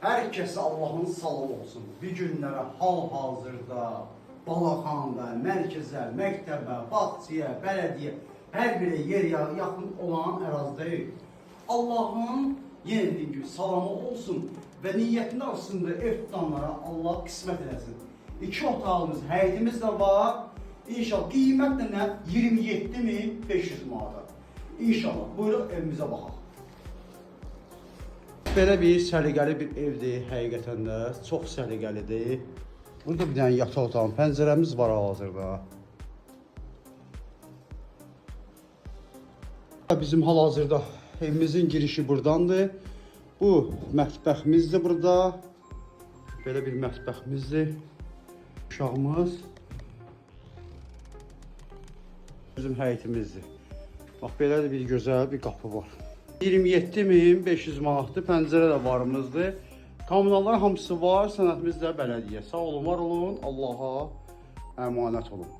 Herkese Allah'ın salamı olsun. Bir günlərə hal-hazırda Balaxanda, mərkəzə, məktəbə, bağçaya, bələdiyyə, hər bir yer yaxın olan ərazidəyik. Allah'ın yenə dediğim gibi salamı olsun və niyyətində aslında ev tutanlara Allah qismət eləsin. 2 otağımız, həyətimiz də var. İnşallah qiymət də nə? 27.500 manata. İnşallah. Buyuruq evimizə baxaq. Belə bir səliqəli bir evdir həqiqətən də. Çox səliqəlidir. Burada bir dənə yataq otağı, pəncərəmiz var hazırda. Bizim hal-hazırda evimizin girişi buradandır. Bu mətbəximizdir burada. Belə bir mətbəximizdir. Uşağımız. Bizim həyətimizdir. Bax, belə də bir gözəl bir qapı var. 27.500 manatdır, pəncərə də varımızdır. Kommunallar hamısı var, sənətimiz də bələdiyyə. Sağ olun, var olun, Allaha əmanət olun.